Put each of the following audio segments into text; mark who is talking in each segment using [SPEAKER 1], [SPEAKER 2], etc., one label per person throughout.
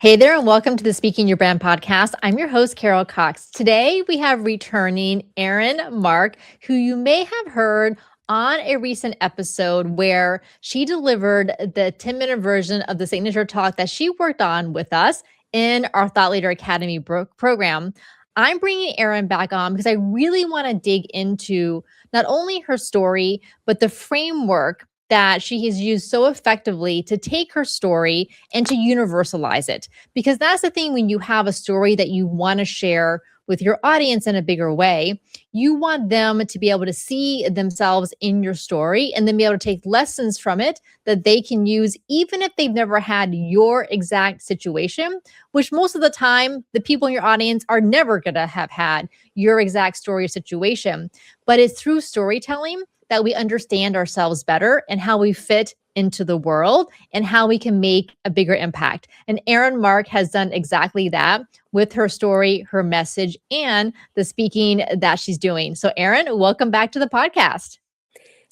[SPEAKER 1] Hey there, and welcome to the Speaking Your Brand podcast. I'm your host, Carol Cox. Today, we have returning Erin Mark, who you may have heard on a recent episode where she delivered the 10-minute version of the signature talk that she worked on with us in our Thought Leader Academy program. I'm bringing Erin back on because I really want to dig into not only her story, but the framework that she has used so effectively to take her story and to universalize it. Because that's the thing when you have a story that you want to share with your audience in a bigger way, you want them to be able to see themselves in your story and then be able to take lessons from it that they can use, even if they've never had your exact situation, which most of the time, the people in your audience are never going to have had your exact story or situation. But it's through storytelling that we understand ourselves better and how we fit into the world and how we can make a bigger impact. And Erin Mark has done exactly that with her story, her message, and the speaking that she's doing. So, Erin, welcome back to the podcast.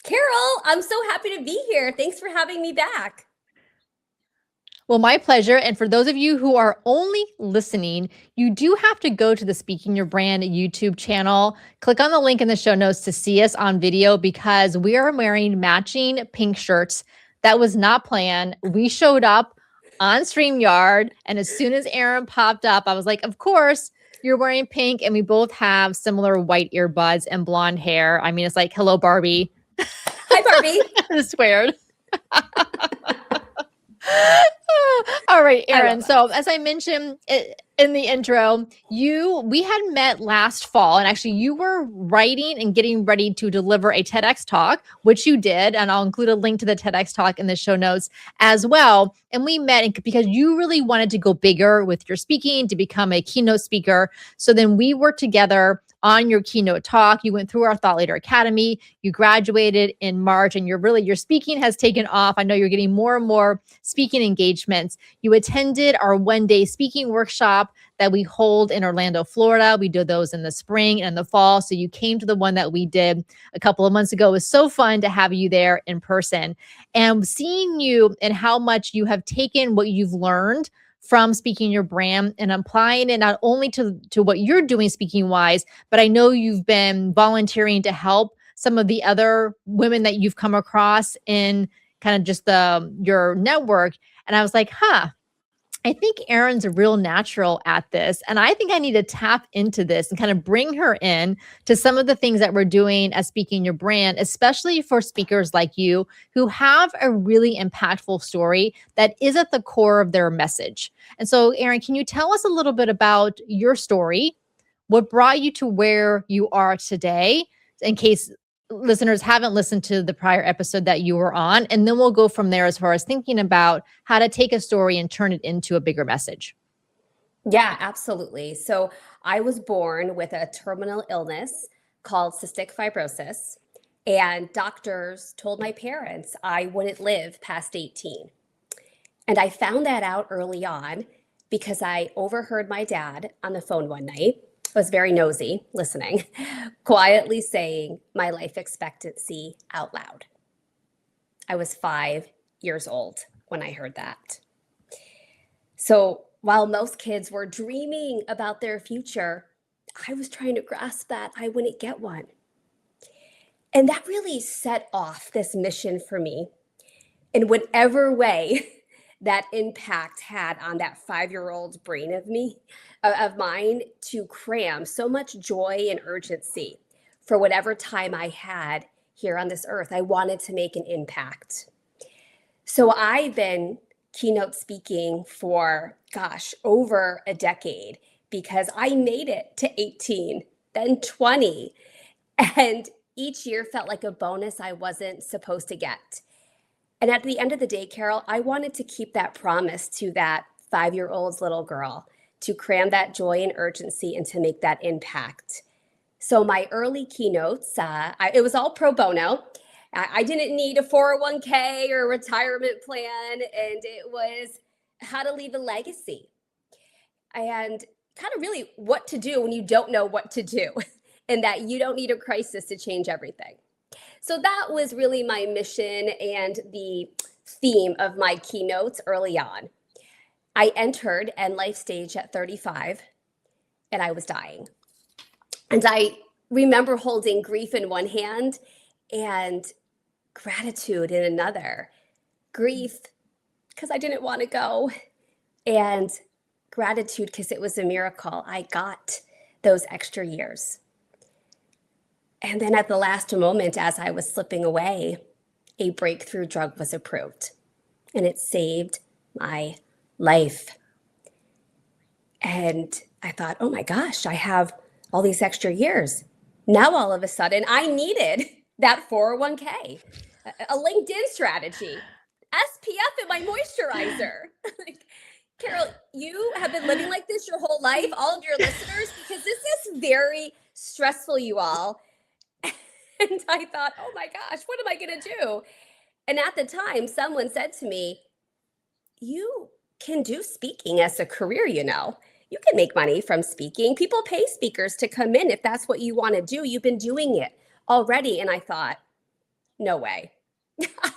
[SPEAKER 2] Carol, I'm so happy to be here. Thanks for having me back.
[SPEAKER 1] Well, my pleasure. And for those of you who are only listening, you do have to go to the Speaking Your Brand YouTube channel. Click on the link in the show notes to see us on video because we are wearing matching pink shirts. That was not planned. We showed up on StreamYard, and as soon as Erin popped up, I was like, of course, you're wearing pink, and we both have similar white earbuds and blonde hair. I mean, it's like, hello, Barbie.
[SPEAKER 2] Hi, Barbie.
[SPEAKER 1] It's weird. All right, Erin. So as I mentioned in the intro, we had met last fall, and actually you were writing and getting ready to deliver a TEDx talk, which you did, and I'll include a link to the TEDx talk in the show notes as well. And we met because you really wanted to go bigger with your speaking to become a keynote speaker. So then we worked together on your keynote talk. You went through our Thought Leader Academy. You graduated in March, and your speaking has taken off. I know you're getting more and more speaking engagements. You attended our one-day speaking workshop that we hold in Orlando, Florida. We do those in the spring and the fall. So you came to the one that we did a couple of months ago. It was so fun to have you there in person. And seeing you and how much you have taken what you've learned from speaking your brand and applying it not only to what you're doing speaking wise, but I know you've been volunteering to help some of the other women that you've come across in kind of just your network. And I was like, I think Erin's a real natural at this. And I think I need to tap into this and kind of bring her in to some of the things that we're doing as Speaking Your Brand, especially for speakers like you who have a really impactful story that is at the core of their message. And so, Erin, can you tell us a little bit about your story? What brought you to where you are today, in case listeners haven't listened to the prior episode that you were on, and then we'll go from there as far as thinking about how to take a story and turn it into a bigger message.
[SPEAKER 2] Yeah, absolutely. So I was born with a terminal illness called cystic fibrosis, and doctors told my parents I wouldn't live past 18. And I found that out early on because I overheard my dad on the phone one night. I was very nosy listening, quietly saying my life expectancy out loud. I was 5 years old when I heard that. So while most kids were dreaming about their future, I was trying to grasp that I wouldn't get one. And that really set off this mission for me in whatever way that impact had on that 5-year-old brain of mine, to cram so much joy and urgency for whatever time I had here on this earth. I wanted to make an impact. So I've been keynote speaking for, over a decade because I made it to 18, then 20. And each year felt like a bonus I wasn't supposed to get. And at the end of the day, Carol, I wanted to keep that promise to that 5-year-old's little girl, to cram that joy and urgency and to make that impact. So my early keynotes, it was all pro bono. I didn't need a 401k or a retirement plan, and it was how to leave a legacy and kind of really what to do when you don't know what to do and that you don't need a crisis to change everything. So that was really my mission and the theme of my keynotes early on. I entered end life stage at 35 and I was dying. And I remember holding grief in one hand and gratitude in another. Grief because I didn't want to go, and gratitude because it was a miracle. I got those extra years. And then at the last moment, as I was slipping away, a breakthrough drug was approved, and it saved my life. And I thought, oh my gosh, I have all these extra years. Now, all of a sudden, I needed that 401k, a LinkedIn strategy, SPF in my moisturizer. Like, Carol, you have been living like this your whole life, all of your listeners, because this is very stressful, you all. And I thought, oh my gosh, what am I going to do? And at the time, someone said to me, you can do speaking as a career, you know. You can make money from speaking. People pay speakers to come in if that's what you want to do. You've been doing it already. And I thought, no way. I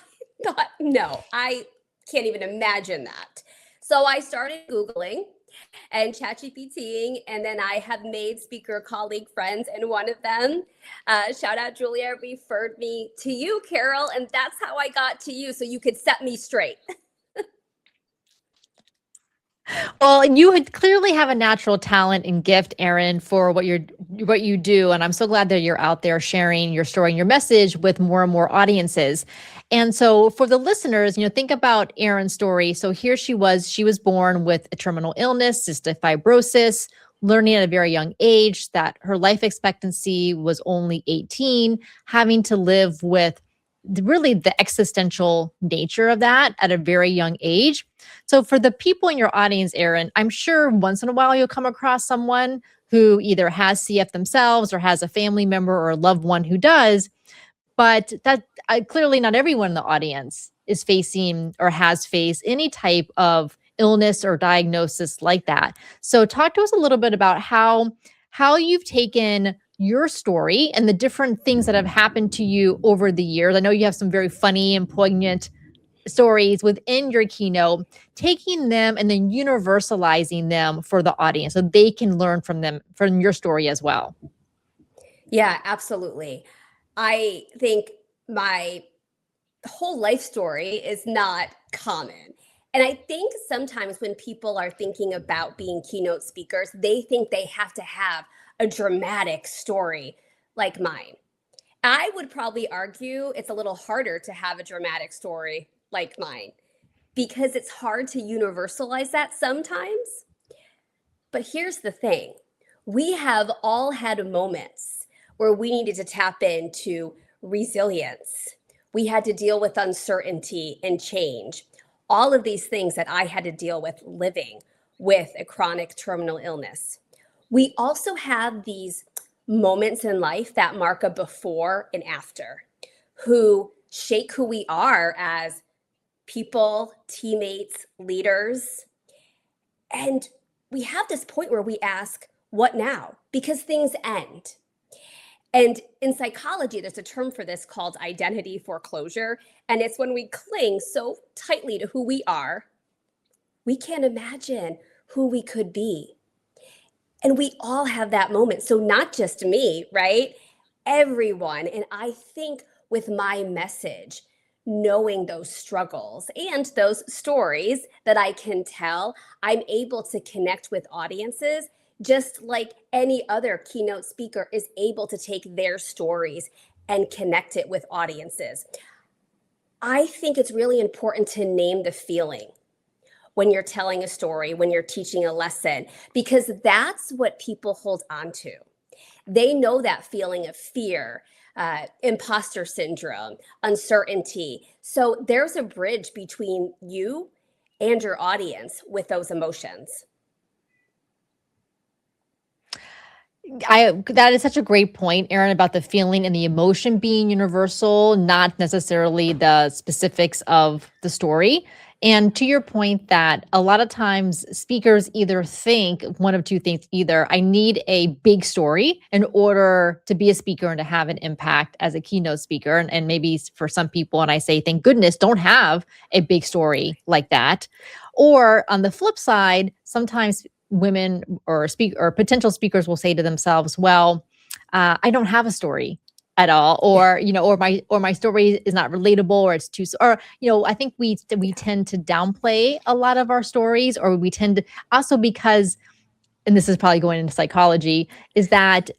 [SPEAKER 2] thought, no, I can't even imagine that. So I started Googling and ChatGPTing, and then I have made speaker colleague friends, and one of them, shout out Julia, referred me to you, Carol, and that's how I got to you, so you could set me straight.
[SPEAKER 1] Well, you clearly have a natural talent and gift, Erin, for what you do, and I'm so glad that you're out there sharing your story and your message with more and more audiences. And so, for the listeners, think about Erin's story. So here she was born with a terminal illness, cystic fibrosis, learning at a very young age that her life expectancy was only 18, having to live with really the existential nature of that at a very young age. So for the people in your audience, Erin, I'm sure once in a while you'll come across someone who either has CF themselves or has a family member or a loved one who does, but that clearly not everyone in the audience is facing or has faced any type of illness or diagnosis like that. So talk to us a little bit about how you've taken your story and the different things that have happened to you over the years. I know you have some very funny and poignant stories within your keynote, taking them and then universalizing them for the audience so they can learn from them, from your story as well.
[SPEAKER 2] Yeah, absolutely. I think my whole life story is not common. And I think sometimes when people are thinking about being keynote speakers, they think they have to have a dramatic story like mine. I would probably argue it's a little harder to have a dramatic story like mine because it's hard to universalize that sometimes. But here's the thing. We have all had moments where we needed to tap into resilience. We had to deal with uncertainty and change. All of these things that I had to deal with living with a chronic terminal illness. We also have these moments in life that mark a before and after, who shape who we are as people, teammates, leaders. And we have this point where we ask, what now? Because things end. And in psychology, there's a term for this called identity foreclosure. And it's when we cling so tightly to who we are, we can't imagine who we could be. And we all have that moment. So not just me, right? Everyone. And I think with my message, knowing those struggles and those stories that I can tell, I'm able to connect with audiences just like any other keynote speaker is able to take their stories and connect it with audiences. I think it's really important to name the feeling when you're telling a story, when you're teaching a lesson, because that's what people hold on to. They know that feeling of fear, imposter syndrome, uncertainty. So there's a bridge between you and your audience with those emotions.
[SPEAKER 1] That is such a great point, Erin, about the feeling and the emotion being universal, not necessarily the specifics of the story. And to your point that a lot of times speakers either think one of two things, either I need a big story in order to be a speaker and to have an impact as a keynote speaker. And maybe for some people, and I say, thank goodness, don't have a big story like that. Or on the flip side, sometimes women or potential speakers will say to themselves, well, I don't have a story at all, or or my story is not relatable, or it's too, or I think we tend to downplay a lot of our stories, or we tend to also because, and this is probably going into psychology, is that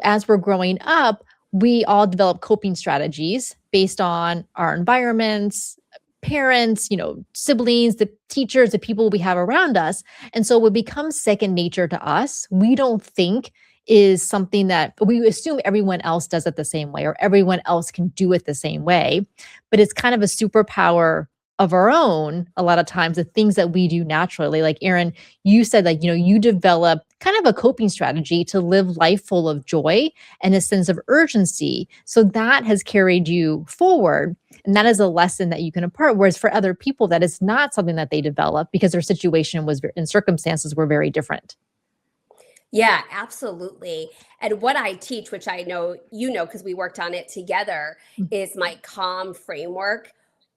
[SPEAKER 1] as we're growing up, we all develop coping strategies based on our environments, parents, siblings, the teachers, the people we have around us. And so what becomes second nature to us, we don't think is something that we assume everyone else does it the same way, or everyone else can do it the same way. But it's kind of a superpower of our own. A lot of times the things that we do naturally, like Erin, you said, like, you develop kind of a coping strategy to live life full of joy and a sense of urgency. So that has carried you forward. And that is a lesson that you can impart. Whereas for other people, that is not something that they develop because their situation and circumstances were very different.
[SPEAKER 2] Yeah, absolutely. And what I teach, which I know because we worked on it together, is my calm framework.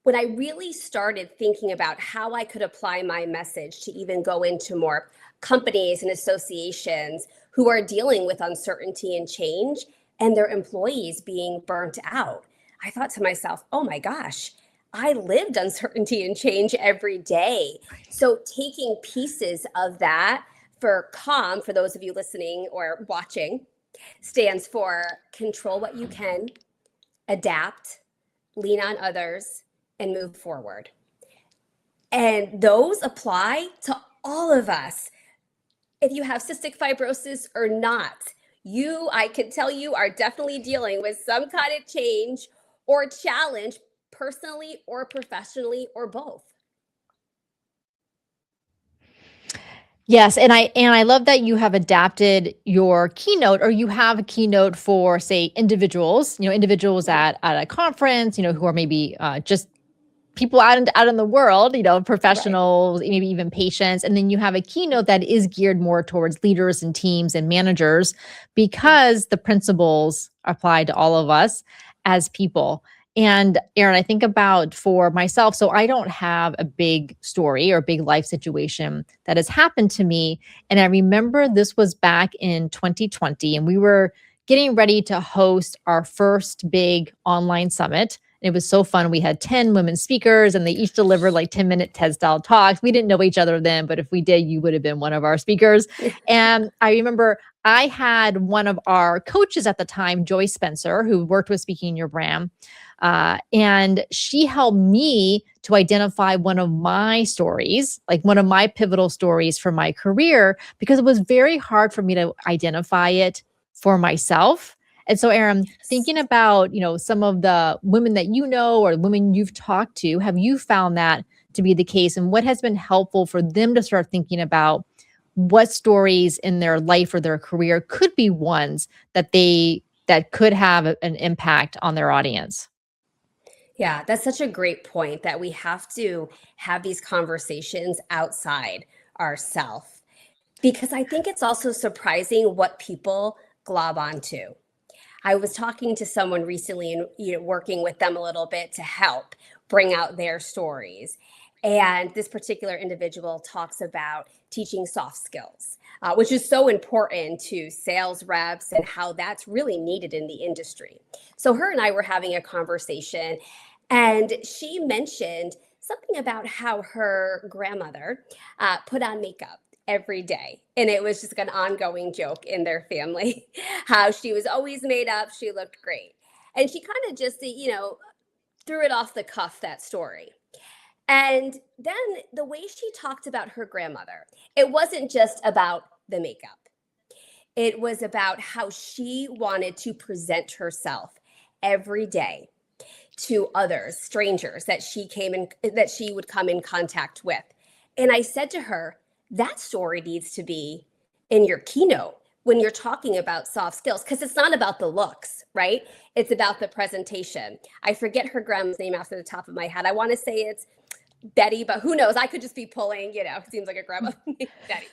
[SPEAKER 2] When I really started thinking about how I could apply my message to even go into more companies and associations who are dealing with uncertainty and change and their employees being burnt out, I thought to myself, oh my gosh, I lived uncertainty and change every day. So taking pieces of that, for calm, for those of you listening or watching, stands for control what you can, adapt, lean on others, and move forward. And those apply to all of us. If you have cystic fibrosis or not, I can tell you, are definitely dealing with some kind of change or challenge, personally or professionally or both.
[SPEAKER 1] Yes, and I love that you have adapted your keynote, or you have a keynote for, say, individuals, individuals at a conference, who are maybe just people out in the world, professionals, right, maybe even patients. And then you have a keynote that is geared more towards leaders and teams and managers, because the principles apply to all of us as people. And Erin, I think about for myself, so I don't have a big story or big life situation that has happened to me. And I remember this was back in 2020, and we were getting ready to host our first big online summit. It was so fun. We had 10 women speakers, and they each delivered like 10-minute TED style talks. We didn't know each other then, but if we did, you would have been one of our speakers. And I remember I had one of our coaches at the time, Joy Spencer, who worked with Speaking in Your Brand. And she helped me to identify one of my stories, like one of my pivotal stories for my career, because it was very hard for me to identify it for myself. And so, Erin, thinking about, some of the women that or women you've talked to, have you found that to be the case? And what has been helpful for them to start thinking about what stories in their life or their career could be ones that could have an impact on their audience?
[SPEAKER 2] Yeah, that's such a great point, that we have to have these conversations outside ourselves, because I think it's also surprising what people glob onto. I was talking to someone recently and working with them a little bit to help bring out their stories. And this particular individual talks about teaching soft skills, which is so important to sales reps and how that's really needed in the industry. So her and I were having a conversation, and she mentioned something about how her grandmother put on makeup every day. And it was just an ongoing joke in their family, how she was always made up. She looked great. And she kind of just, threw it off the cuff, that story. And then the way she talked about her grandmother, it wasn't just about the makeup. It was about how she wanted to present herself every day to others, strangers that she would come in contact with. And I said to her, that story needs to be in your keynote when you're talking about soft skills, because it's not about the looks, right? It's about the presentation. I forget her grandma's name off the top of my head. I want to say it's Betty, but who knows? I could just be pulling, it seems like a grandma named Betty.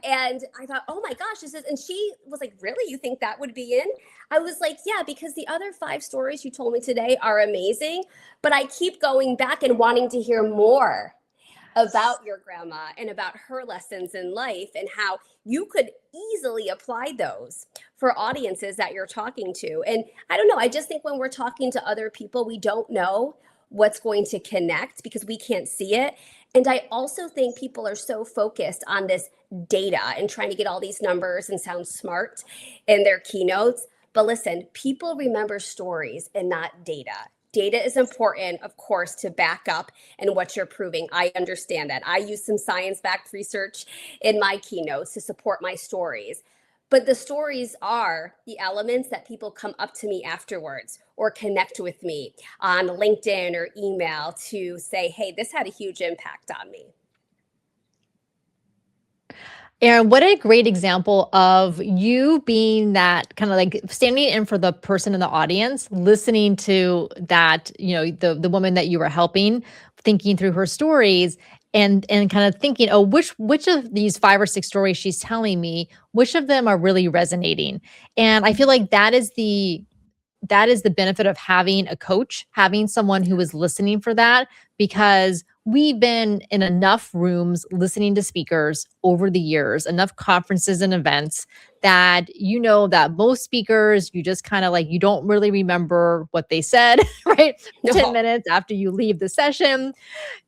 [SPEAKER 2] And I thought, oh my gosh, and she was like, really? You think that would be in? I was like, yeah, because the other 5 stories you told me today are amazing, but I keep going back and wanting to hear more about your grandma and about her lessons in life and how you could easily apply those for audiences that you're talking to. And I don't know, I just think when we're talking to other people, we don't know what's going to connect because we can't see it. And I also think people are so focused on this data and trying to get all these numbers and sound smart in their keynotes. But listen, people remember stories and not data. Data is important, of course, to back up and what you're proving. I understand that. I use some science-backed research in my keynotes to support my stories. But the stories are the elements that people come up to me afterwards or connect with me on LinkedIn or email to say, hey, this had a huge impact on me.
[SPEAKER 1] Erin, what a great example of you being that kind of like standing in for the person in the audience, listening to that, the woman that you were helping, thinking through her stories and kind of thinking, oh, which of these 5 or 6 stories she's telling me, which of them are really resonating? And I feel like that is the benefit of having a coach, having someone who is listening for that, because we've been in enough rooms listening to speakers over the years, enough conferences and events that that most speakers, you just kind of like, you don't really remember what they said, right?
[SPEAKER 2] No.
[SPEAKER 1] 10 minutes after you leave the session.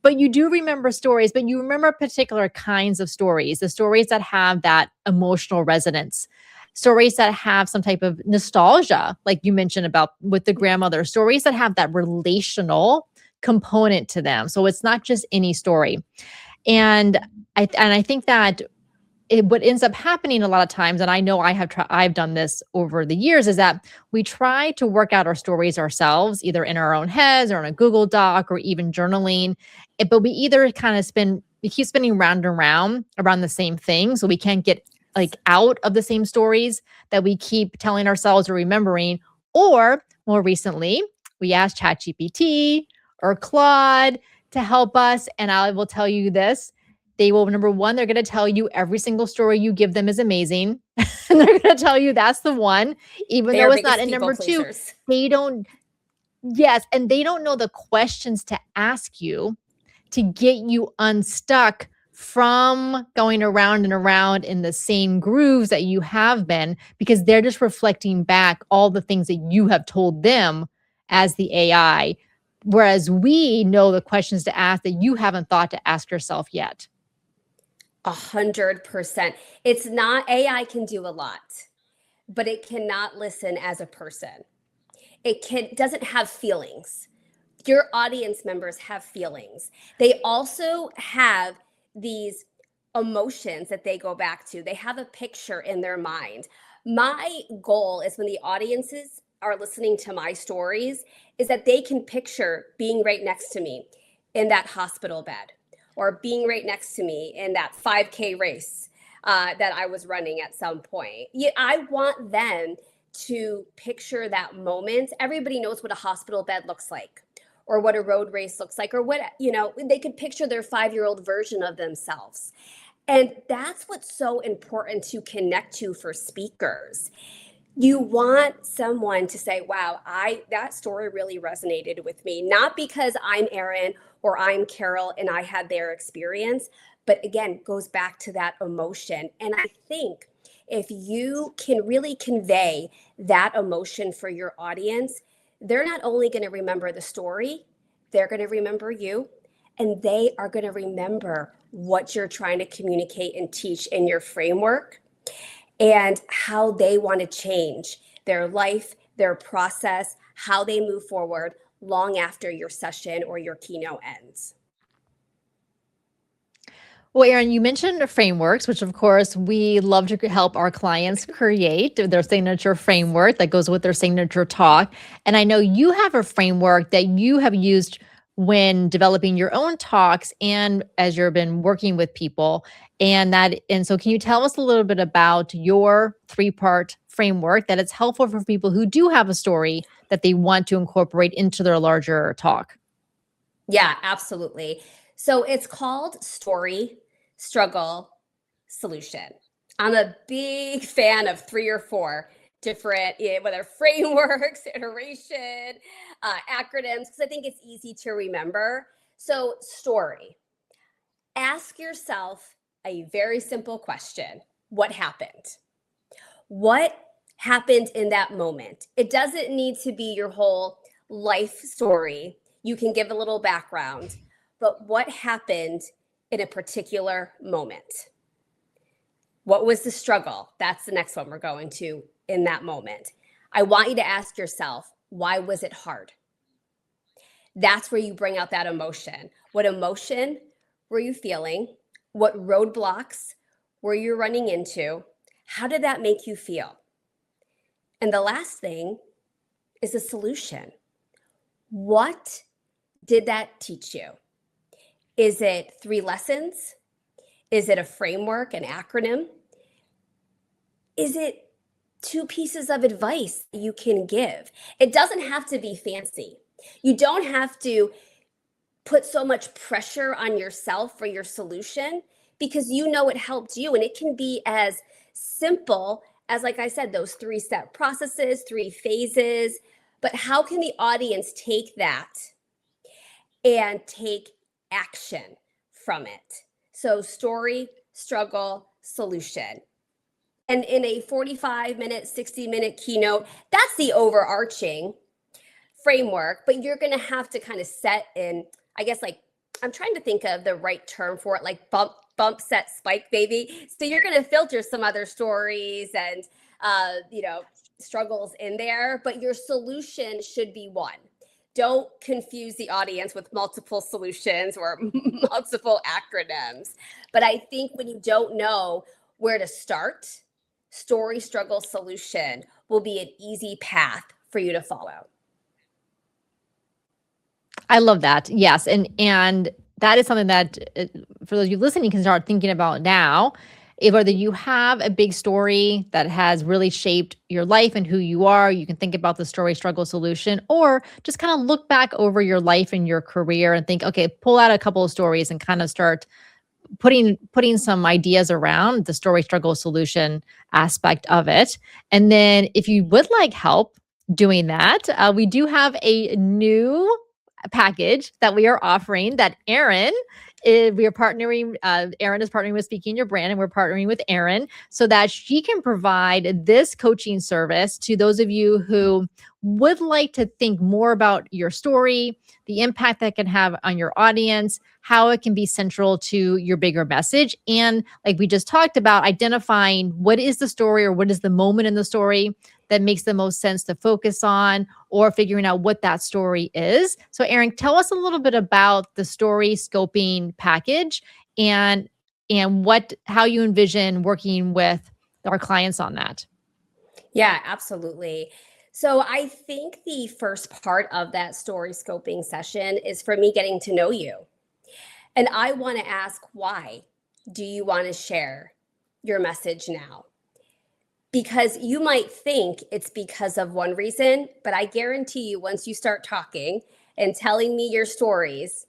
[SPEAKER 1] But you do remember stories, but you remember particular kinds of stories, the stories that have that emotional resonance. Stories that have some type of nostalgia, like you mentioned about with the grandmother, stories that have that relational component to them. So it's not just any story. And I think that what ends up happening a lot of times, and I know I've done this over the years, is that we try to work out our stories ourselves, either in our own heads or in a Google Doc or even journaling. But we either kind of keep spinning round and round around the same thing. So we can't get like out of the same stories that we keep telling ourselves or remembering. Or more recently, we asked ChatGPT or Claude to help us. And I will tell you this. They will, number one, they're going to tell you every single story you give them is amazing. And they're going to tell you that's the one, even though it's not. And number 2, they don't know the questions to ask you to get you unstuck from going around and around in the same grooves that you have been, because they're just reflecting back all the things that you have told them as the AI. Whereas we know the questions to ask that you haven't thought to ask yourself yet.
[SPEAKER 2] 100%. It's not, AI can do a lot, but it cannot listen as a person. It doesn't have feelings. Your audience members have feelings. They also have these emotions that they go back to. They have a picture in their mind. My goal is when the audiences are listening to my stories is that they can picture being right next to me in that hospital bed, or being right next to me in that 5K race that I was running at some point. I want them to picture that moment. Everybody knows what a hospital bed looks like, or what a road race looks like, or what, they could picture their 5-year-old version of themselves. And that's what's so important to connect to for speakers. You want someone to say, wow, that story really resonated with me, not because I'm Erin or I'm Carol and I had their experience, but again, goes back to that emotion. And I think if you can really convey that emotion for your audience, they're not only going to remember the story, they're going to remember you, and they are going to remember what you're trying to communicate and teach in your framework, and how they want to change their life, their process, how they move forward long after your session or your keynote ends.
[SPEAKER 1] Well, Erin, you mentioned frameworks, which of course we love to help our clients create their signature framework that goes with their signature talk. And I know you have a framework that you have used when developing your own talks and as you've been working with people. And so can you tell us a little bit about your 3-part framework that it's helpful for people who do have a story that they want to incorporate into their larger talk?
[SPEAKER 2] Yeah, absolutely. So it's called story, struggle, solution. I'm a big fan of 3 or 4 different, whether frameworks, iteration, acronyms, because I think it's easy to remember. So, story. Ask yourself a very simple question. What happened? What happened in that moment? It doesn't need to be your whole life story. You can give a little background, but what happened in a particular moment? What was the struggle? That's the next one we're going to in that moment. I want you to ask yourself, why was it hard? That's where you bring out that emotion. What emotion were you feeling? What roadblocks were you running into? How did that make you feel? And the last thing is a solution. What did that teach you? Is it 3 lessons? Is it a framework, an acronym? Is it 2 pieces of advice you can give? It doesn't have to be fancy. You don't have to put so much pressure on yourself for your solution because you know it helped you. And it can be as simple as, like I said, those 3-step processes, 3 phases. But how can the audience take that and take action from it? So, story, struggle, solution. And in a 45-minute, 60-minute keynote, that's the overarching framework, but you're going to have to kind of set in, I guess, like, I'm trying to think of the right term for it, like bump, set, spike, baby. So you're going to filter some other stories and, struggles in there, but your solution should be one. Don't confuse the audience with multiple solutions or multiple acronyms. But I think when you don't know where to start, story, struggle, solution will be an easy path for you to follow.
[SPEAKER 1] I love that. Yes. And that is something that for those of you listening, you can start thinking about now. If whether you have a big story that has really shaped your life and who you are, you can think about the story, struggle, solution, or just kind of look back over your life and your career and think, okay, pull out a couple of stories and kind of start putting some ideas around the story, struggle, solution aspect of it. And then if you would like help doing that, we do have a new package that we are offering that we are partnering, Erin is partnering with Speaking Your Brand, and we're partnering with Erin so that she can provide this coaching service to those of you who would like to think more about your story, the impact that can have on your audience, how it can be central to your bigger message. And like we just talked about, identifying what is the story or what is the moment in the story that makes the most sense to focus on, or figuring out what that story is. So Erin, tell us a little bit about the story scoping package and how you envision working with our clients on that.
[SPEAKER 2] Yeah, absolutely. So I think the first part of that story scoping session is for me getting to know you. And I want to ask, why do you want to share your message now? Because you might think it's because of one reason, but I guarantee you, once you start talking and telling me your stories,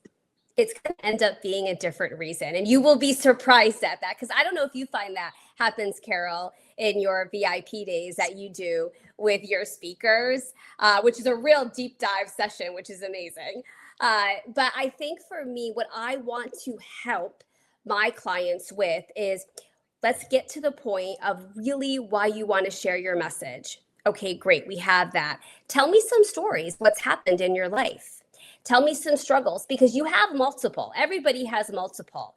[SPEAKER 2] it's going to end up being a different reason. And you will be surprised at that. Because I don't know if you find that happens, Carol, in your VIP days that you do with your speakers, which is a real deep dive session, which is amazing. But I think for me, what I want to help my clients with is, let's get to the point of really why you want to share your message. Okay, great. We have that. Tell me some stories. What's happened in your life? Tell me some struggles, because you have multiple. Everybody has multiple.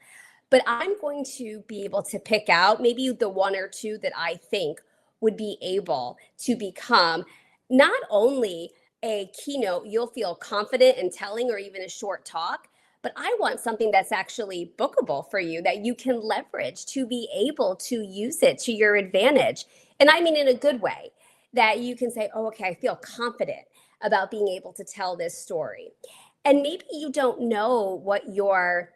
[SPEAKER 2] But I'm going to be able to pick out maybe the 1 or 2 that I think would be able to become not only a keynote you'll feel confident in telling, or even a short talk, but I want something that's actually bookable for you, that you can leverage to be able to use it to your advantage. And I mean in a good way, that you can say, oh, okay, I feel confident about being able to tell this story. And maybe you don't know what your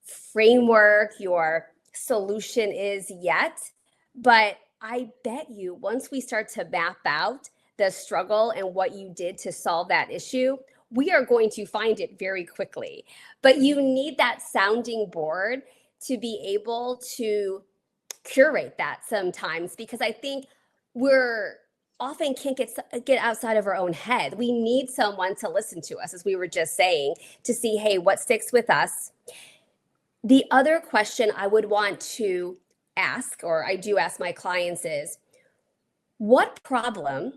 [SPEAKER 2] framework, your solution is yet, but I bet you once we start to map out the struggle and what you did to solve that issue, we are going to find it very quickly. But you need that sounding board to be able to curate that sometimes, because I think we're often can't get outside of our own head. We need someone to listen to us, as we were just saying, to see, hey, what sticks with us. The other question I would want to ask, or I do ask my clients, is what problem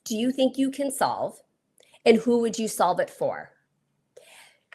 [SPEAKER 2] do you think you can solve, and who would you solve it for?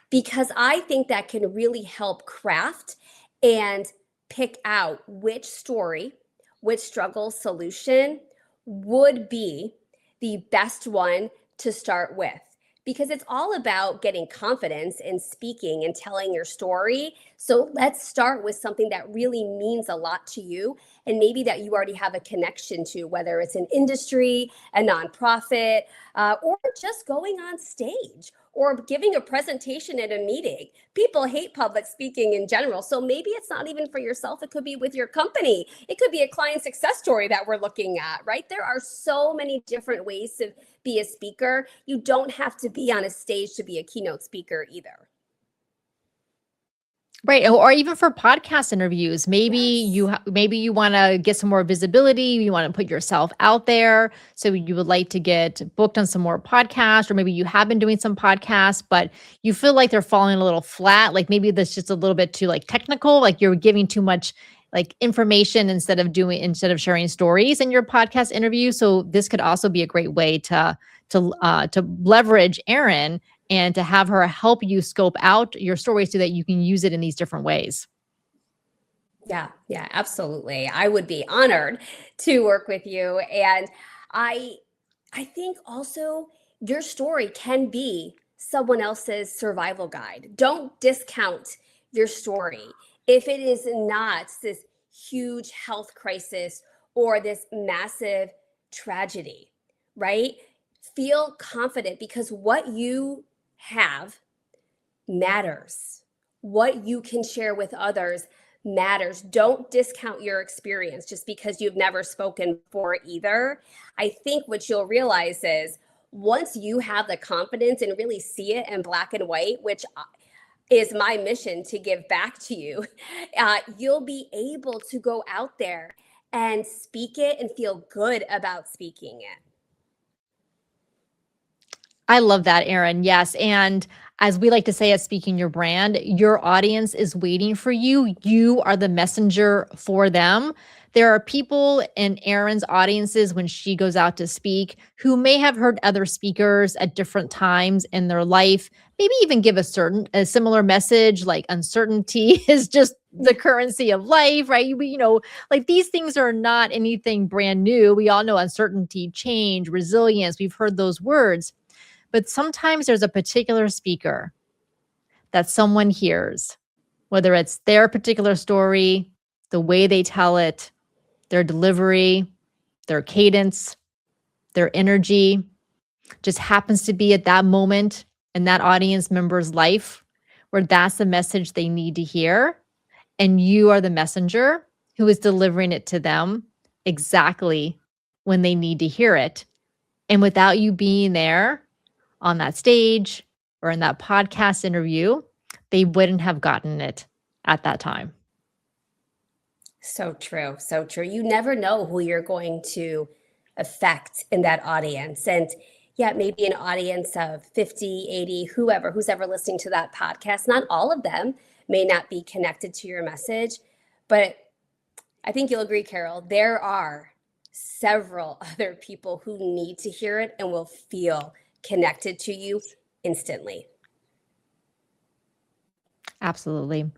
[SPEAKER 2] Because I think that can really help craft and pick out which story, which struggle solution would be the best one to start with. Because it's all about getting confidence in speaking and telling your story. So let's start with something that really means a lot to you, and maybe that you already have a connection to, whether it's an industry, a nonprofit, or just going on stage or giving a presentation at a meeting. People hate public speaking in general. So maybe it's not even for yourself. It could be with your company. It could be a client success story that we're looking at, right? There are so many different ways to be a speaker. You don't have to be on a stage to be a keynote speaker either.
[SPEAKER 1] Right. Or even for podcast interviews, maybe
[SPEAKER 2] Yes.
[SPEAKER 1] maybe you want to get some more visibility. You want to put yourself out there. So you would like to get booked on some more podcasts, or maybe you have been doing some podcasts, but you feel like they're falling a little flat. Like maybe that's just a little bit too like technical, like you're giving too much like information instead of sharing stories in your podcast interview. So this could also be a great way to leverage Erin and to have her help you scope out your story so that you can use it in these different ways.
[SPEAKER 2] Yeah, absolutely. I would be honored to work with you. And I I think also your story can be someone else's survival guide. Don't discount your story if it is not this huge health crisis or this massive tragedy, right? Feel confident, because what you have matters. What you can share with others matters. Don't discount your experience just because you've never spoken before either. I think what you'll realize is, once you have the confidence and really see it in black and white, which is my mission to give back to you, you'll be able to go out there and speak it and feel good about speaking it.
[SPEAKER 1] I love that, Erin. Yes. And as we like to say at Speaking Your Brand, your audience is waiting for you. You are the messenger for them. There are people in Erin's audiences when she goes out to speak who may have heard other speakers at different times in their life, maybe even give a similar message like uncertainty is just the currency of life, right? Like these things are not anything brand new. We all know uncertainty, change, resilience. We've heard those words. But sometimes there's a particular speaker that someone hears, whether it's their particular story, the way they tell it, their delivery, their cadence, their energy, just happens to be at that moment in that audience member's life where that's the message they need to hear. And you are the messenger who is delivering it to them exactly when they need to hear it. And without you being there on that stage or in that podcast interview, they wouldn't have gotten it at that time.
[SPEAKER 2] So true. So true. You never know who you're going to affect in that audience. And yeah, maybe an audience of 50, 80, who's ever listening to that podcast, not all of them may not be connected to your message. But I think you'll agree, Carol, there are several other people who need to hear it and will feel connected to you instantly.
[SPEAKER 1] Absolutely.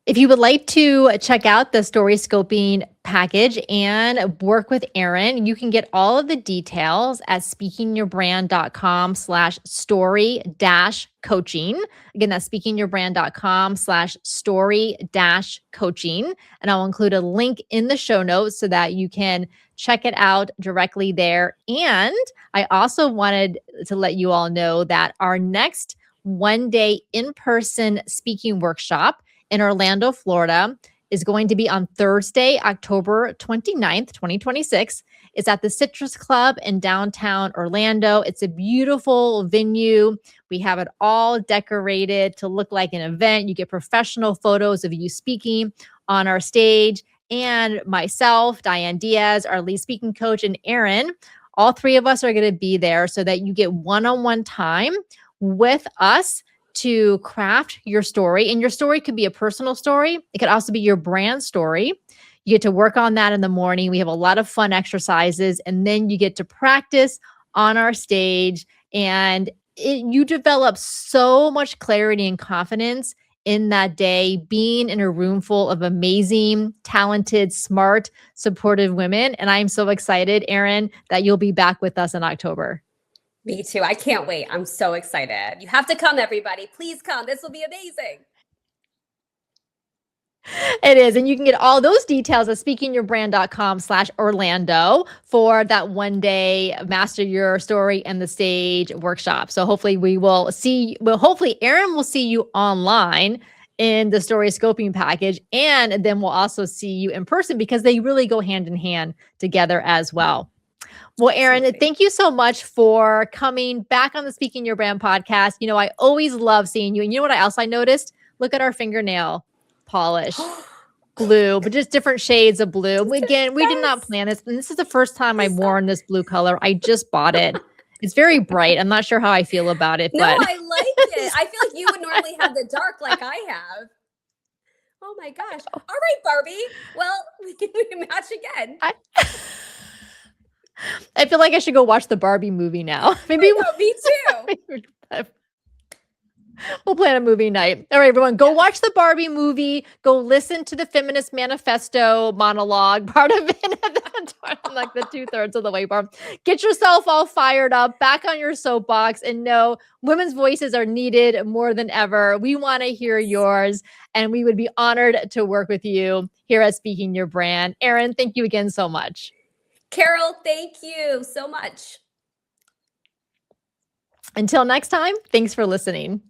[SPEAKER 1] If you would like to check out the story scoping package and work with Erin, you can get all of the details at speakingyourbrand.com/story-coaching. Again, that's speakingyourbrand.com/story-coaching. And I'll include a link in the show notes so that you can check it out directly there. And I also wanted to let you all know that our next one-day in-person speaking workshop in Orlando, Florida, is going to be on Thursday, October 29th, 2026. It's at the Citrus Club in downtown Orlando. It's a beautiful venue. We have it all decorated to look like an event. You get professional photos of you speaking on our stage, and myself, Diane Diaz, our lead speaking coach, and Erin. All three of us are going to be there so that you get one-on-one time with us to craft your story. And your story could be a personal story. It could also be your brand story. You get to work on that in the morning. We have a lot of fun exercises, and then you get to practice on our stage, and you develop so much clarity and confidence in that day, being in a room full of amazing, talented, smart, supportive women. And I'm so excited, Erin, that you'll be back with us in October.
[SPEAKER 2] Me too. I can't wait. I'm so excited. You have to come, everybody. Please come. This will be amazing.
[SPEAKER 1] It is. And you can get all those details at speakingyourbrand.com/Orlando for that 1-day master your story and the stage workshop. So hopefully hopefully Erin will see you online in the story scoping package. And then we'll also see you in person because they really go hand in hand together as well. Well, Erin, thank you so much for coming back on the Speaking Your Brand podcast. I always love seeing you. And you know what I noticed? Look at our fingernail polish. Blue, but just different shades of blue. Again, we did not plan this. And this is the first time I've worn this blue color. I just bought it. It's very bright. I'm not sure how I feel about it.
[SPEAKER 2] No,
[SPEAKER 1] but
[SPEAKER 2] I like it. I feel like you would normally have the dark like I have. Oh my gosh. All right, Barbie. Well, we can match again.
[SPEAKER 1] I feel like I should go watch the Barbie movie now.
[SPEAKER 2] Maybe me too.
[SPEAKER 1] We'll plan a movie night. All right, everyone, go watch the Barbie movie. Go listen to the Feminist Manifesto monologue, part of it, like the 2/3 of the way, Barb. Get yourself all fired up, back on your soapbox, and know women's voices are needed more than ever. We want to hear yours, and we would be honored to work with you here at Speaking Your Brand. Erin, thank you again so much.
[SPEAKER 2] Carol, thank you so much.
[SPEAKER 1] Until next time, thanks for listening.